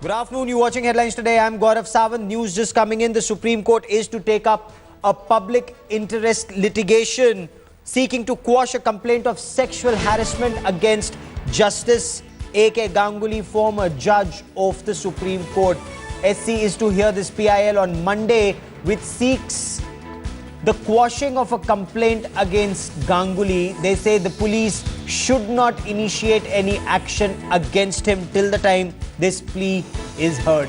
Good afternoon. You're watching Headlines Today. I'm Gaurav Sawant. News just coming in. The Supreme Court is to take up a public interest litigation seeking to quash a complaint of sexual harassment against Justice A.K. Ganguly, former judge of the Supreme Court. SC is to hear this PIL on Monday, which seeks the quashing of a complaint against Ganguly. They say the police should not initiate any action against him till the time this plea is heard.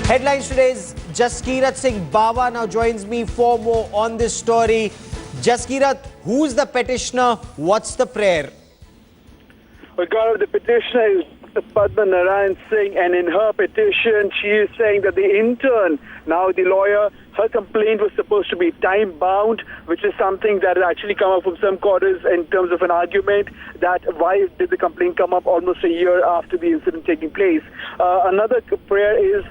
Headlines Today's Jaskirat Singh Bawa now joins me for more on this story. Jaskirat, who's the petitioner? What's the prayer? Well, Gaurav, the petitioner is Padma Narayan Singh, and in her petition, she is saying that the intern, now the lawyer, her complaint was supposed to be time-bound, which is something that has actually come up from some quarters in terms of an argument that why did the complaint come up almost a year after the incident taking place. Another prayer is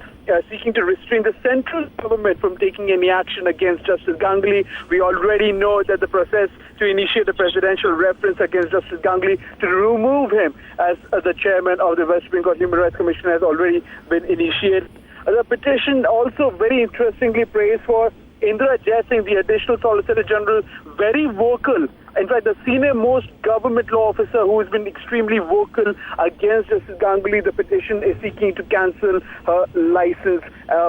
seeking to restrain the central government from taking any action against Justice Ganguly. We already know that the process to initiate a presidential reference against Justice Ganguly to remove him as the chairman of the West Bengal Human Rights Commission has already been initiated. The petition also very interestingly prays for Indira Jaising, the additional Solicitor General, very vocal. In fact, the senior-most government law officer who has been extremely vocal against Justice Ganguly. The petition is seeking to cancel her license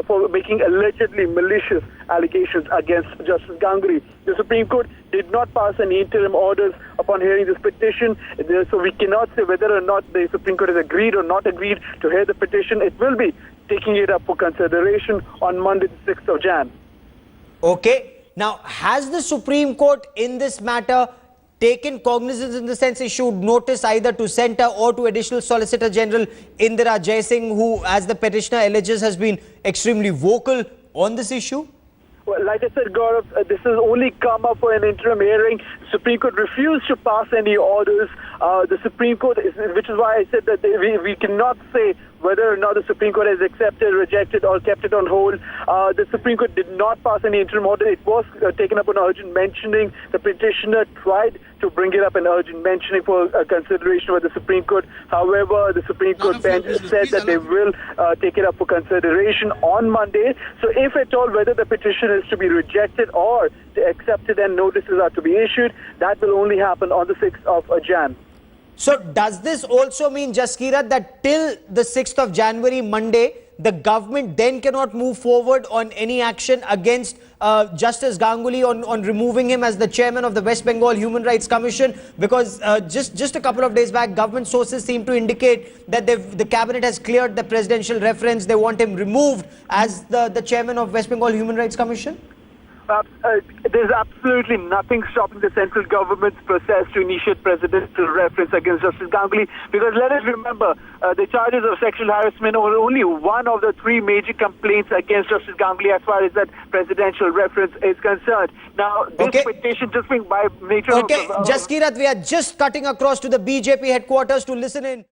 for making allegedly malicious allegations against Justice Ganguly. The Supreme Court did not pass any interim orders upon hearing this petition, so we cannot say whether or not the Supreme Court has agreed or not agreed to hear the petition. It will be taking it up for consideration on Monday, the 6th of Jan. Okay. Now, has the Supreme Court in this matter taken cognizance, in the sense issued notice either to Centre or to Additional Solicitor General Indira Jaising, who, as the petitioner alleges, has been extremely vocal on this issue? Well, like I said, Gaurav, this has only come up for an interim hearing. The Supreme Court refused to pass any orders. The Supreme Court, which is why I said that we cannot say whether or not the Supreme Court has accepted, rejected, or kept it on hold. The Supreme Court did not pass any interim order. It was taken up on urgent mentioning. The petitioner tried to bring it up in urgent mentioning for consideration with the Supreme Court. However, the Supreme Court bench said that they will take it up for consideration on Monday. So if at all whether the petition is to be rejected or accepted and notices are to be issued, that will only happen on the 6th of Jan. So does this also mean, Jaskirat, that till the 6th of January, Monday, the government then cannot move forward on any action against Justice Ganguly on removing him as the chairman of the West Bengal Human Rights Commission? Because just a couple of days back, government sources seem to indicate that the cabinet has cleared the presidential reference. They want him removed as the chairman of West Bengal Human Rights Commission. There's absolutely nothing stopping the central government's process to initiate presidential reference against Justice Ganguly, because let us remember, the charges of sexual harassment are only one of the three major complaints against Justice Ganguly as far as that presidential reference is concerned. Now, this petition just being by nature... Okay, Jaskirat, we are just cutting across to the BJP headquarters to listen in.